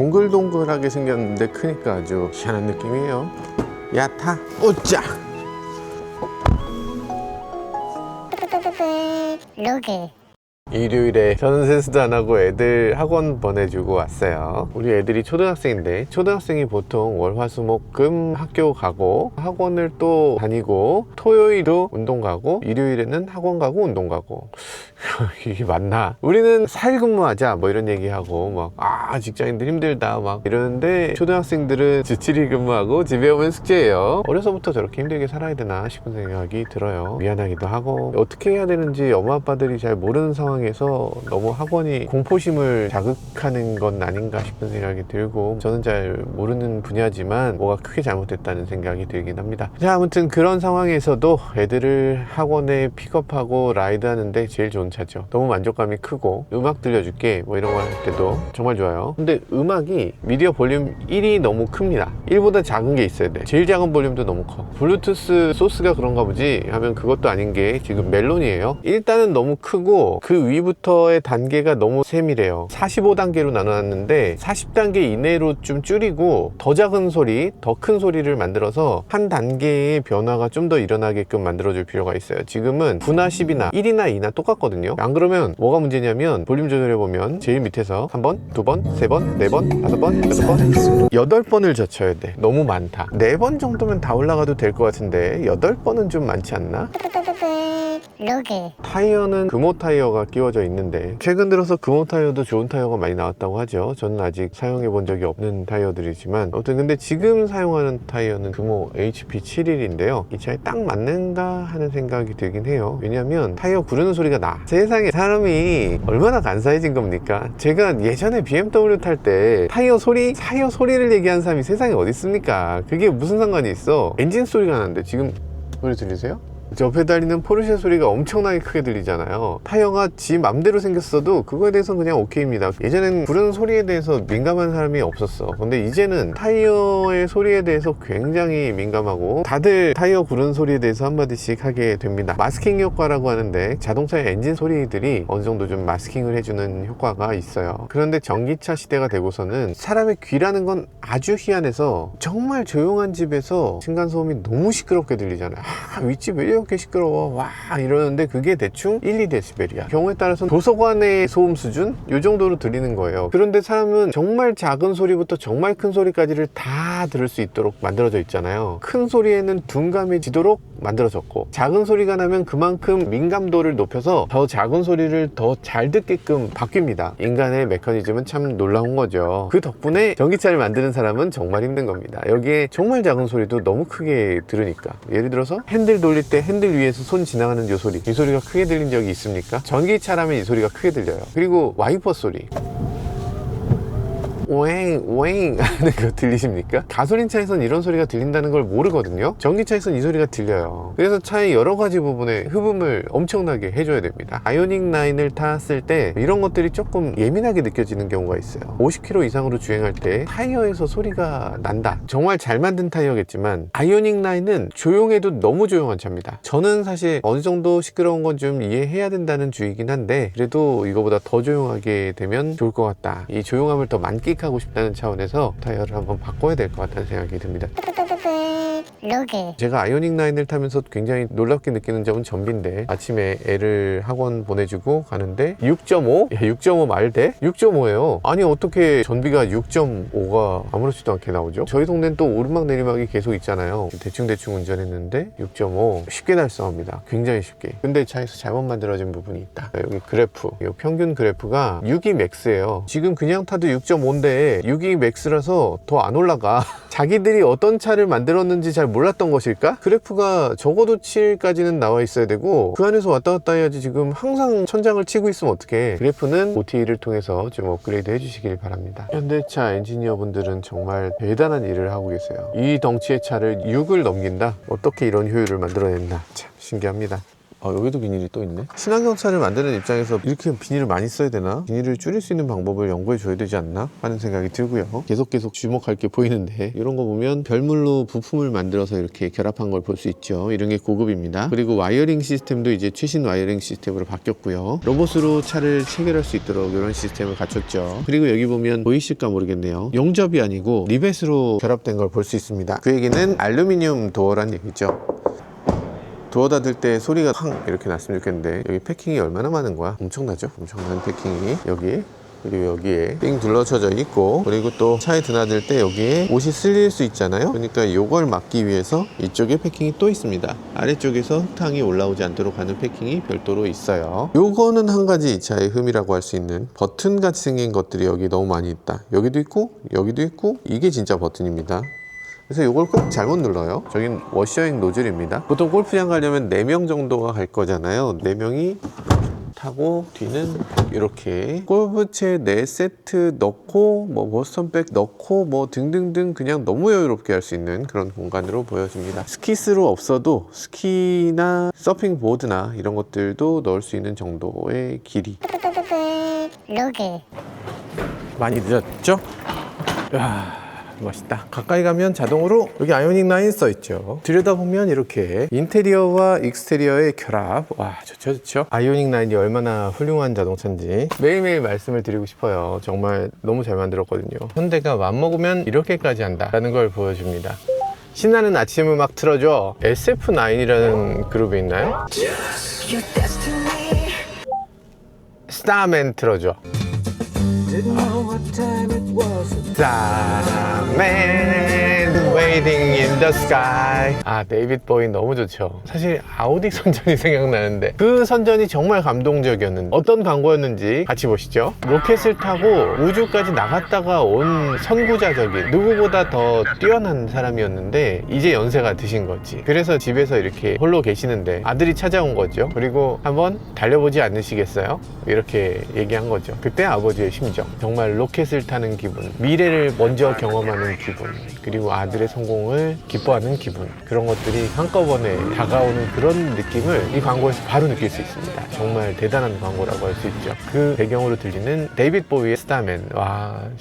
동글동글하게 생겼는데 크니까 아주 희한한 느낌이에요. 야타 우짜. 로그. 일요일에 저는 세수도 안 하고 애들 학원 보내주고 왔어요. 우리 애들이 초등학생인데 초등학생이 보통 월화수목금 학교 가고 학원을 또 다니고 토요일도 운동 가고 일요일에는 학원 가고 운동 가고 이게 맞나? 우리는 4일 근무하자 뭐 이런 얘기하고 막 직장인들 힘들다 막 이러는데 초등학생들은 주 7일 근무하고 집에 오면 숙제예요. 어려서부터 저렇게 힘들게 살아야 되나 싶은 생각이 들어요. 미안하기도 하고 어떻게 해야 되는지 엄마 아빠들이 잘 모르는 상황에서 너무 학원이 공포심을 자극하는 건 아닌가 싶은 생각이 들고, 저는 잘 모르는 분야지만 뭐가 크게 잘못됐다는 생각이 들긴 합니다. 자, 아무튼 그런 상황에서도 애들을 학원에 픽업하고 라이드 하는데 제일 좋은 차죠. 너무 만족감이 크고 음악 들려줄게 뭐 이런 거 할 때도 정말 좋아요. 근데 음악이 미디어 볼륨 1이 너무 큽니다. 1보다 작은 게 있어야 돼. 제일 작은 볼륨도 너무 커. 블루투스 소스가 그런가 보지 하면 그것도 아닌 게 지금 멜론이에요. 일단은 너무 크고 그 위부터의 단계가 너무 세밀해요. 45단계로 나눠놨는데 40단계 이내로 좀 줄이고 더 작은 소리, 더 큰 소리를 만들어서 한 단계의 변화가 좀 더 일어나게끔 만들어줄 필요가 있어요. 지금은 9나 10이나 1이나 2나 똑같거든요. 안 그러면 뭐가 문제냐면 볼륨 조절해보면 제일 밑에서 3번, 2번, 3번, 4번, 5번, 6번, 8번을 젖혀야 돼. 너무 많다. 4번 정도면 다 올라가도 될 것 같은데 8번은 좀 많지 않나? 로그. 타이어는 금호 타이어가 끼워져 있는데 최근 들어서 금호 타이어도 좋은 타이어가 많이 나왔다고 하죠. 저는 아직 사용해 본 적이 없는 타이어들이지만 아무튼 근데 지금 사용하는 타이어는 금호 HP71인데요 이 차에 딱 맞는가 하는 생각이 들긴 해요. 왜냐면 타이어 구르는 소리가 나. 세상에 사람이 얼마나 간사해진 겁니까? 제가 예전에 BMW 탈 때 타이어 소리를 얘기하는 사람이 세상에 어디 있습니까? 그게 무슨 상관이 있어. 엔진 소리가 나는데 지금 소리 들리세요? 저 옆에 달리는 포르쉐 소리가 엄청나게 크게 들리잖아요. 타이어가 지 맘대로 생겼어도 그거에 대해서는 그냥 오케이입니다. 예전엔 부르는 소리에 대해서 민감한 사람이 없었어. 근데 이제는 타이어의 소리에 대해서 굉장히 민감하고 다들 타이어 구르는 소리에 대해서 한마디씩 하게 됩니다. 마스킹 효과라고 하는데 자동차의 엔진 소리들이 어느 정도 좀 마스킹을 해주는 효과가 있어요. 그런데 전기차 시대가 되고서는 사람의 귀라는 건 아주 희한해서 정말 조용한 집에서 층간소음이 너무 시끄럽게 들리잖아요. 윗집 왜 이렇게 시끄러워 와 이러는데 그게 대충 1, 2dB이야. 경우에 따라서는 도서관의 소음 수준? 이 정도로 들리는 거예요. 그런데 사람은 정말 작은 소리부터 정말 큰 소리까지를 다 들을 수 있도록 만들어져 있잖아요. 큰 소리에는 둔감해지도록 만들어졌고 작은 소리가 나면 그만큼 민감도를 높여서 더 작은 소리를 더 잘 듣게끔 바뀝니다. 인간의 메커니즘은 참 놀라운 거죠. 그 덕분에 전기차를 만드는 사람은 정말 힘든 겁니다. 여기에 정말 작은 소리도 너무 크게 들으니까 예를 들어서 핸들 돌릴 때 핸들 위에서 손 지나가는 이 소리가 크게 들린 적이 있습니까? 전기차라면 이 소리가 크게 들려요. 그리고 와이퍼 소리 오잉 하는 거 들리십니까? 가솔린 차에선 이런 소리가 들린다는 걸 모르거든요. 전기차에선 이 소리가 들려요. 그래서 차의 여러 가지 부분에 흡음을 엄청나게 해줘야 됩니다. 아이오닉 9을 탔을 때 이런 것들이 조금 예민하게 느껴지는 경우가 있어요. 50km 이상으로 주행할 때 타이어에서 소리가 난다. 정말 잘 만든 타이어겠지만 아이오닉 9은 조용해도 너무 조용한 차입니다. 저는 사실 어느 정도 시끄러운 건 좀 이해해야 된다는 주의긴 한데 그래도 이거보다 더 조용하게 되면 좋을 것 같다. 이 조용함을 더 만끽하고 싶다는 차원에서 타이어를 한번 바꿔야 될 것 같다는 생각이 듭니다. 로그. 제가 아이오닉 9을 타면서 굉장히 놀랍게 느끼는 점은 전비인데 아침에 애를 학원 보내주고 가는데 6.5? 야, 6.5 말대? 6.5예요. 아니 어떻게 전비가 6.5가 아무렇지도 않게 나오죠? 저희 동네는 또 오르막 내리막이 계속 있잖아요. 대충 운전했는데 6.5 쉽게 달성합니다. 굉장히 쉽게. 근데 차에서 잘못 만들어진 부분이 있다. 여기 그래프, 이 평균 그래프가 6이 맥스예요. 지금 그냥 타도 6.5인데 6이 맥스라서 더 안 올라가. 자기들이 어떤 차를 만들었는지 잘 몰랐던 것일까? 그래프가 적어도 7까지는 나와 있어야 되고 그 안에서 왔다 갔다 해야지. 지금 항상 천장을 치고 있으면 어떡해. 그래프는 OTA를 통해서 좀 업그레이드 해주시길 바랍니다. 현대차 엔지니어 분들은 정말 대단한 일을 하고 계세요. 이 덩치의 차를 6을 넘긴다? 어떻게 이런 효율을 만들어냈나 참 신기합니다. 여기도 비닐이 또 있네. 친환경 차를 만드는 입장에서 이렇게 비닐을 많이 써야 되나? 비닐을 줄일 수 있는 방법을 연구해 줘야 되지 않나? 하는 생각이 들고요. 계속 주목할 게 보이는데 이런 거 보면 별물로 부품을 만들어서 이렇게 결합한 걸 볼 수 있죠. 이런 게 고급입니다. 그리고 와이어링 시스템도 이제 최신 와이어링 시스템으로 바뀌었고요. 로봇으로 차를 체결할 수 있도록 이런 시스템을 갖췄죠. 그리고 여기 보면 보이실까 모르겠네요. 용접이 아니고 리벳으로 결합된 걸 볼 수 있습니다. 그 얘기는 알루미늄 도어란 얘기죠. 도어 닫을 때 소리가 쾅 이렇게 났으면 좋겠는데 여기 패킹이 얼마나 많은 거야? 엄청나죠? 엄청난 패킹이 여기, 그리고 여기에 삥 둘러쳐져 있고, 그리고 또 차에 드나들 때 여기에 옷이 쓸릴 수 있잖아요. 그러니까 이걸 막기 위해서 이쪽에 패킹이 또 있습니다. 아래쪽에서 흙탕이 올라오지 않도록 하는 패킹이 별도로 있어요. 요거는 한 가지 이 차의 흠이라고 할 수 있는 버튼 같이 생긴 것들이 여기 너무 많이 있다. 여기도 있고 여기도 있고, 이게 진짜 버튼입니다. 그래서 이걸 꼭 잘못 눌러요. 저긴 워셔잉 노즐입니다. 보통 골프장 가려면 4명 정도가 갈 거잖아요. 4명이 타고 뒤는 이렇게 골프채 4세트 넣고 뭐 보스턴백 넣고 뭐 등등등 그냥 너무 여유롭게 할 수 있는 그런 공간으로 보여집니다. 스키스로 없어도 스키나 서핑보드나 이런 것들도 넣을 수 있는 정도의 길이. 로그. 많이 늦었죠? 멋있다. 가까이 가면 자동으로 여기 아이오닉 9 써있죠. 들여다보면 이렇게 인테리어와 익스테리어의 결합. 와, 좋죠. 아이오닉 9이 얼마나 훌륭한 자동차인지 매일매일 말씀을 드리고 싶어요. 정말 너무 잘 만들었거든요. 현대가 맘먹으면 이렇게까지 한다 라는 걸 보여줍니다. 신나는 아침 음악 틀어줘. SF9이라는 그룹이 있나요? 스타맨 틀어줘. Starman waiting in the sky. 데이빗 보이 너무 좋죠. 사실 아우디 선전이 생각나는데 그 선전이 정말 감동적이었는데 어떤 광고였는지 같이 보시죠. 로켓을 타고 우주까지 나갔다가 온 선구자적인 누구보다 더 뛰어난 사람이었는데 이제 연세가 드신 거지. 그래서 집에서 이렇게 홀로 계시는데 아들이 찾아온 거죠. 그리고 한번 달려보지 않으시겠어요? 이렇게 얘기한 거죠. 그때 아버지의 심정, 정말 로켓을 타는 기분, 미래를 먼저 경험하는 기분, 그리고 아들의 성공을 기뻐하는 기분, 그런 것들이 한꺼번에 다가오는 그런 느낌을 이 광고에서 바로 느낄 수 있습니다. 정말 대단한 광고라고 할 수 있죠. 그 배경으로 들리는 데이빗 보위의 스타맨.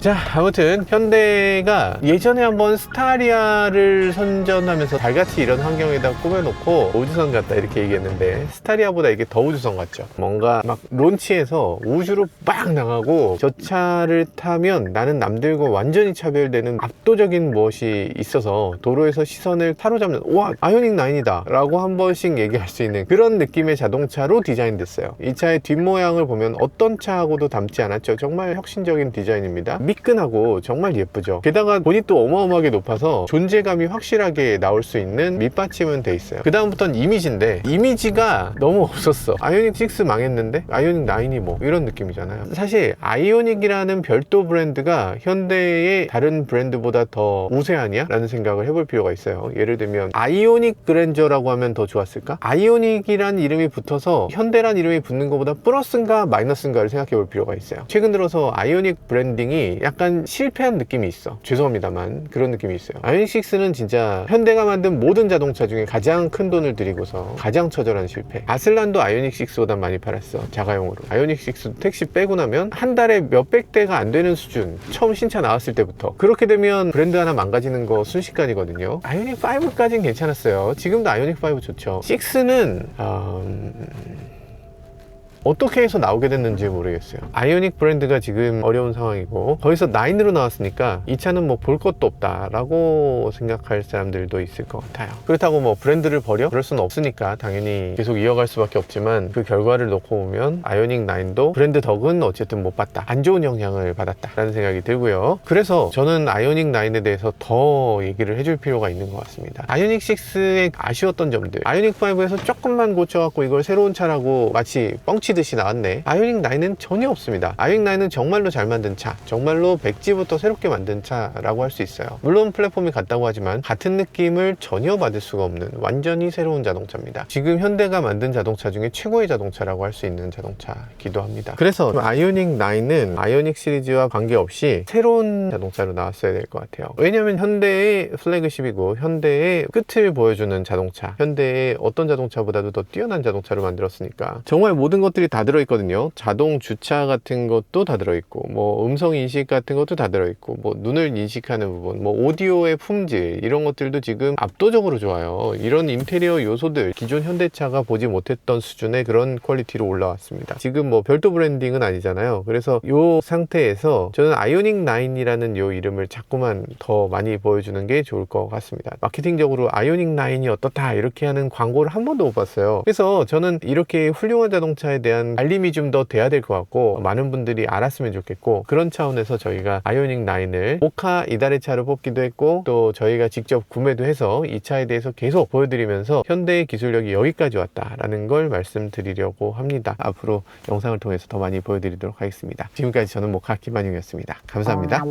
자, 아무튼 현대가 예전에 한번 스타리아를 선전하면서 달같이 이런 환경에다 꾸며놓고 우주선 같다 이렇게 얘기했는데 스타리아보다 이게 더 우주선 같죠. 뭔가 막 론치해서 우주로 빡 나가고 저 차를 타면 나는 남들과 완전히 차별되는 압도적인 무엇이 있어서 도로에서 시선을 사로잡는, 와, 아이오닉 9이다 라고 한 번씩 얘기할 수 있는 그런 느낌의 자동차로 디자인됐어요. 이 차의 뒷모양을 보면 어떤 차하고도 닮지 않았죠. 정말 혁신적인 디자인입니다. 미끈하고 정말 예쁘죠. 게다가 보닛도 어마어마하게 높아서 존재감이 확실하게 나올 수 있는 밑받침은 돼 있어요. 그 다음부터는 이미지인데 이미지가 너무 없었어. 아이오닉 6 망했는데 아이오닉 9이 뭐 이런 느낌이잖아요. 사실 아이오닉이라는 별도 브랜드가 현대의 다른 브랜드보다 더 우세하냐? 라는 생각을 해볼 필요가 있어요. 예를 들면 아이오닉 그랜저라고 하면 더 좋았을까? 아이오닉이란 이름이 붙어서 현대란 이름이 붙는 것보다 플러스인가 마이너스인가를 생각해 볼 필요가 있어요. 최근 들어서 아이오닉 브랜딩이 약간 실패한 느낌이 있어. 죄송합니다만 그런 느낌이 있어요. 아이오닉 6는 진짜 현대가 만든 모든 자동차 중에 가장 큰 돈을 들이고서 가장 처절한 실패. 아슬란도 아이오닉 6보다 많이 팔았어. 자가용으로. 아이오닉 6 택시 빼고 나면 한 달에 몇백 대가 안 되는 수준. 처음 신차 나왔을 때부터. 그렇게 되면 브랜드 하나 망가지는 거 순식간이거든요. 아이오닉 5까지는 괜찮았어요. 지금도 아이오닉 5 좋죠. 6는 어떻게 해서 나오게 됐는지 모르겠어요. 아이오닉 브랜드가 지금 어려운 상황이고 거기서 9으로 나왔으니까 이 차는 뭐 볼 것도 없다 라고 생각할 사람들도 있을 것 같아요. 그렇다고 뭐 브랜드를 버려? 그럴 수는 없으니까 당연히 계속 이어갈 수밖에 없지만 그 결과를 놓고 보면 아이오닉 9도 브랜드 덕은 어쨌든 못 봤다, 안 좋은 영향을 받았다 라는 생각이 들고요. 그래서 저는 아이오닉 9에 대해서 더 얘기를 해줄 필요가 있는 것 같습니다. 아이오닉 6의 아쉬웠던 점들, 아이오닉 5에서 조금만 고쳐갖고 이걸 새로운 차라고 마치 뻥치 뻥치듯이 나왔네. 아이오닉 9은 전혀 없습니다. 아이오닉 9은 정말로 잘 만든 차, 정말로 백지부터 새롭게 만든 차라고 할 수 있어요. 물론 플랫폼이 같다고 하지만 같은 느낌을 전혀 받을 수가 없는 완전히 새로운 자동차입니다. 지금 현대가 만든 자동차 중에 최고의 자동차라고 할 수 있는 자동차이기도 합니다. 그래서 아이오닉 9은 아이오닉 시리즈와 관계없이 새로운 자동차로 나왔어야 될 것 같아요. 왜냐하면 현대의 플래그십이고 현대의 끝을 보여주는 자동차, 현대의 어떤 자동차보다도 더 뛰어난 자동차로 만들었으니까 정말 모든 것들이 다 들어있거든요. 자동 주차 같은 것도 다 들어있고, 뭐 음성 인식 같은 것도 다 들어있고, 뭐 눈을 인식하는 부분, 뭐 오디오의 품질, 이런 것들도 지금 압도적으로 좋아요. 이런 인테리어 요소들 기존 현대차가 보지 못했던 수준의 그런 퀄리티로 올라왔습니다. 지금 뭐 별도 브랜딩은 아니잖아요. 그래서 이 상태에서 저는 아이오닉 9이라는 이 이름을 자꾸만 더 많이 보여주는 게 좋을 것 같습니다. 마케팅적으로 아이오닉 9이 어떻다 이렇게 하는 광고를 한 번도 못 봤어요. 그래서 저는 이렇게 훌륭한 자동차에 대한 알림이 좀 더 돼야 될 것 같고, 많은 분들이 알았으면 좋겠고, 그런 차원에서 저희가 아이오닉 9을 모카 이달의 차로 뽑기도 했고, 또 저희가 직접 구매도 해서 이 차에 대해서 계속 보여드리면서 현대의 기술력이 여기까지 왔다라는 걸 말씀드리려고 합니다. 앞으로 영상을 통해서 더 많이 보여드리도록 하겠습니다. 지금까지 저는 모카 김한용이었습니다. 감사합니다.